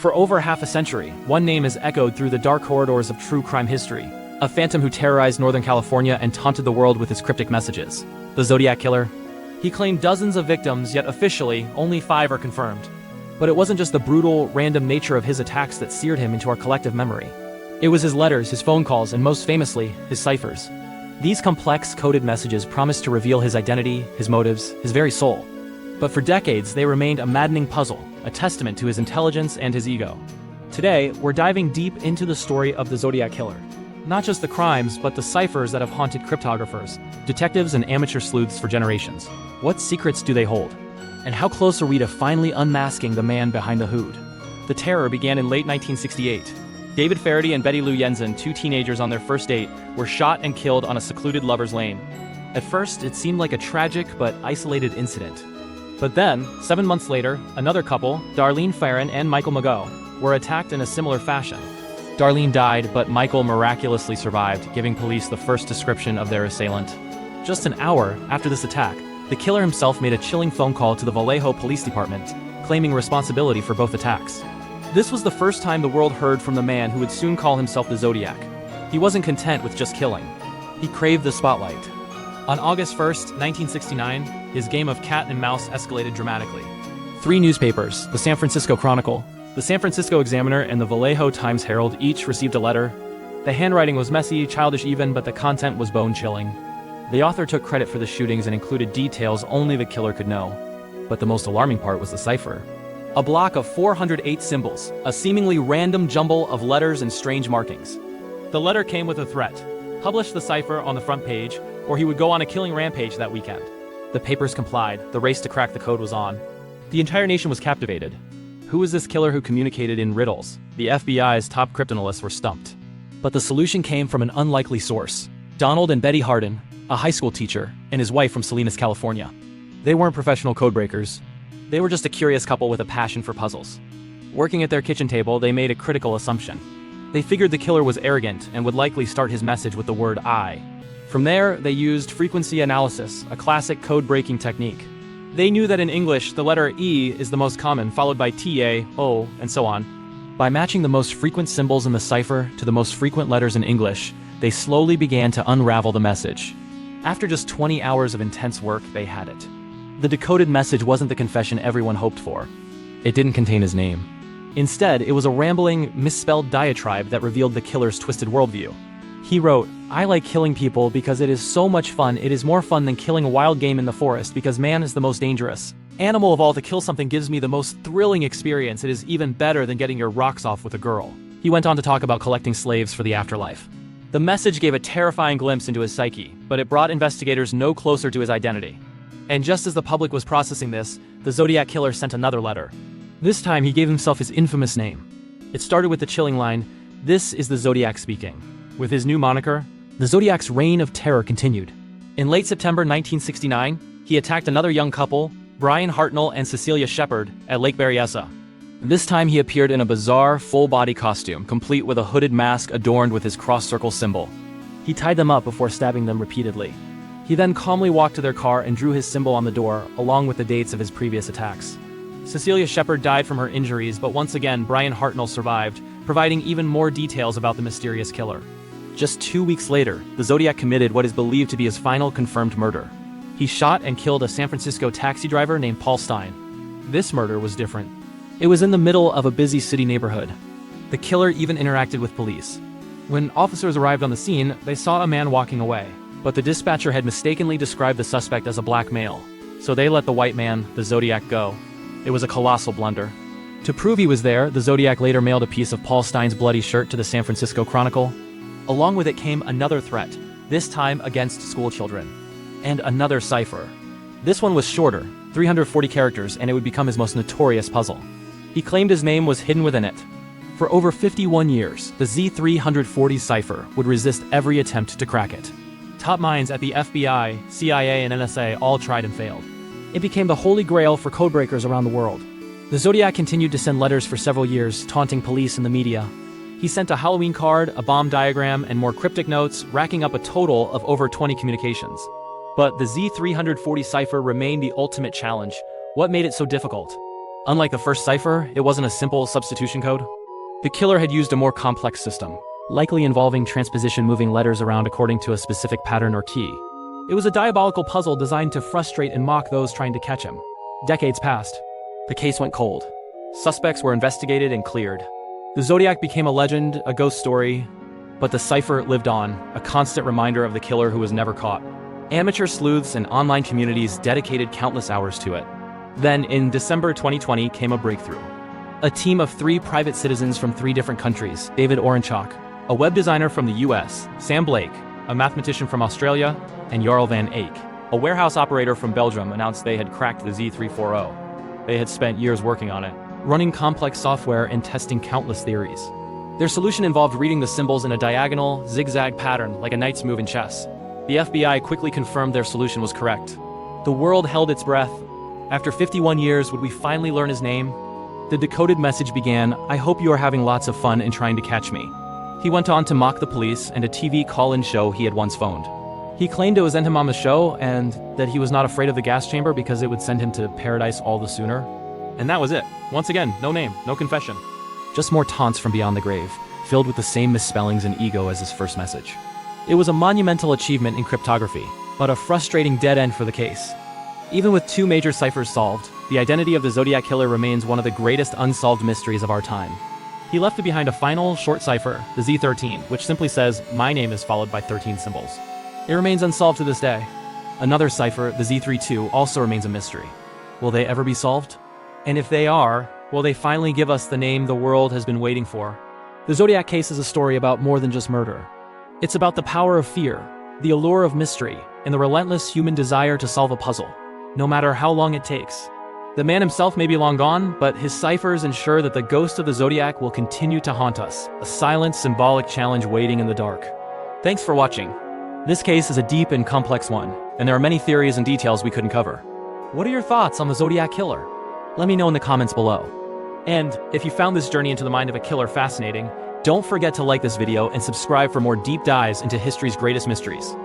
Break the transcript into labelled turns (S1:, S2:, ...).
S1: For over half a century, one name is echoed through the dark corridors of true crime history, a phantom who terrorized Northern California and taunted the world with his cryptic messages. The Zodiac Killer. He claimed dozens of victims, yet officially, only 5 are confirmed. But it wasn't just the brutal, random nature of his attacks that seared him into our collective memory. It was his letters, his phone calls, and most famously, his ciphers. These complex, coded messages promised to reveal his identity, his motives, his very soul. But for decades, they remained a maddening puzzle, a testament to his intelligence and his ego. Today, we're diving deep into the story of the Zodiac Killer. Not just the crimes, but the ciphers that have haunted cryptographers, detectives, and amateur sleuths for generations. What secrets do they hold? And how close are we to finally unmasking the man behind the hood? The terror began in late 1968. David Faraday and Betty Lou Jensen, 2 teenagers on their first date, were shot and killed on a secluded lover's lane. At first, it seemed like a tragic but isolated incident. But then, 7 months later, another couple, Darlene Farron and Michael Mageau, were attacked in a similar fashion. Darlene died, but Michael miraculously survived, giving police the first description of their assailant. Just an hour after this attack, the killer himself made a chilling phone call to the Vallejo Police Department, claiming responsibility for both attacks. This was the first time the world heard from the man who would soon call himself the Zodiac. He wasn't content with just killing. He craved the spotlight. On August 1st, 1969, his game of cat and mouse escalated dramatically. 3 newspapers, the San Francisco Chronicle, the San Francisco Examiner, and the Vallejo Times-Herald each received a letter. The handwriting was messy, childish even, but the content was bone-chilling. The author took credit for the shootings and included details only the killer could know. But the most alarming part was the cipher. A block of 408 symbols, a seemingly random jumble of letters and strange markings. The letter came with a threat: publish the cipher on the front page, or he would go on a killing rampage that weekend. The papers complied. The race to crack the code was on. The entire nation was captivated. Who was this killer who communicated in riddles? The FBI's top cryptanalysts were stumped. But the solution came from an unlikely source: Donald and Betty Hardin, a high school teacher, and his wife from Salinas, California. They weren't professional codebreakers. They were just a curious couple with a passion for puzzles. Working at their kitchen table, they made a critical assumption. They figured the killer was arrogant and would likely start his message with the word I. From there, they used frequency analysis, a classic code-breaking technique. They knew that in English, the letter E is the most common, followed by T, A, O, and so on. By matching the most frequent symbols in the cipher to the most frequent letters in English, they slowly began to unravel the message. After just 20 hours of intense work, they had it. The decoded message wasn't the confession everyone hoped for. It didn't contain his name. Instead, it was a rambling, misspelled diatribe that revealed the killer's twisted worldview. He wrote, "I like killing people because it is so much fun. It is more fun than killing a wild game in the forest because man is the most dangerous. Animal of all, to kill something gives me the most thrilling experience. It is even better than getting your rocks off with a girl." He went on to talk about collecting slaves for the afterlife. The message gave a terrifying glimpse into his psyche, but it brought investigators no closer to his identity. And just as the public was processing this, the Zodiac Killer sent another letter. This time, he gave himself his infamous name. It started with the chilling line, "This is the Zodiac speaking." With his new moniker, the Zodiac's reign of terror continued. In late September 1969, he attacked another young couple, Brian Hartnell and Cecilia Shepard, at Lake Berryessa. This time he appeared in a bizarre, full-body costume, complete with a hooded mask adorned with his cross-circle symbol. He tied them up before stabbing them repeatedly. He then calmly walked to their car and drew his symbol on the door, along with the dates of his previous attacks. Cecilia Shepard died from her injuries, but once again, Brian Hartnell survived, providing even more details about the mysterious killer. Just 2 weeks later, the Zodiac committed what is believed to be his final confirmed murder. He shot and killed a San Francisco taxi driver named Paul Stein. This murder was different. It was in the middle of a busy city neighborhood. The killer even interacted with police. When officers arrived on the scene, they saw a man walking away, but the dispatcher had mistakenly described the suspect as a black male, so they let the white man, the Zodiac, go. It was a colossal blunder. To prove he was there, the Zodiac later mailed a piece of Paul Stein's bloody shirt to the San Francisco Chronicle. Along with it came another threat, this time against school children. And another cipher. This one was shorter, 340 characters, and it would become his most notorious puzzle. He claimed his name was hidden within it. For over 51 years, the Z340 cipher would resist every attempt to crack it. Top minds at the FBI, CIA, and NSA all tried and failed. It became the holy grail for codebreakers around the world. The Zodiac continued to send letters for several years, taunting police and the media. He sent a Halloween card, a bomb diagram, and more cryptic notes, racking up a total of over 20 communications. But the Z340 cipher remained the ultimate challenge. What made it so difficult? Unlike the first cipher, it wasn't a simple substitution code. The killer had used a more complex system, likely involving transposition, moving letters around according to a specific pattern or key. It was a diabolical puzzle designed to frustrate and mock those trying to catch him. Decades passed. The case went cold. Suspects were investigated and cleared. The Zodiac became a legend, a ghost story, but the cipher lived on, a constant reminder of the killer who was never caught. Amateur sleuths and online communities dedicated countless hours to it. Then, in December 2020, came a breakthrough. A team of 3 private citizens from 3 different countries, David Orenchak, a web designer from the US, Sam Blake, a mathematician from Australia, and Jarl van Eyck, a warehouse operator from Belgium, announced they had cracked the Z340. They had spent years working on it, running complex software and testing countless theories. Their solution involved reading the symbols in a diagonal, zigzag pattern like a knight's move in chess. The FBI quickly confirmed their solution was correct. The world held its breath. After 51 years, would we finally learn his name? The decoded message began, "I hope you are having lots of fun in trying to catch me." He went on to mock the police and a TV call-in show he had once phoned. He claimed it was him on the show and that he was not afraid of the gas chamber because it would send him to paradise all the sooner. And that was it. Once again, no name, no confession. Just more taunts from beyond the grave, filled with the same misspellings and ego as his first message. It was a monumental achievement in cryptography, but a frustrating dead end for the case. Even with 2 major ciphers solved, the identity of the Zodiac killer remains one of the greatest unsolved mysteries of our time. He left behind a final, short cipher, the Z13, which simply says, "My name is followed by 13 symbols." It remains unsolved to this day. Another cipher, the Z32, also remains a mystery. Will they ever be solved? And if they are, will they finally give us the name the world has been waiting for? The Zodiac case is a story about more than just murder. It's about the power of fear, the allure of mystery, and the relentless human desire to solve a puzzle, no matter how long it takes. The man himself may be long gone, but his ciphers ensure that the ghost of the Zodiac will continue to haunt us, a silent, symbolic challenge waiting in the dark. Thanks for watching. This case is a deep and complex one, and there are many theories and details we couldn't cover. What are your thoughts on the Zodiac killer? Let me know in the comments below. And if you found this journey into the mind of a killer fascinating, don't forget to like this video and subscribe for more deep dives into history's greatest mysteries.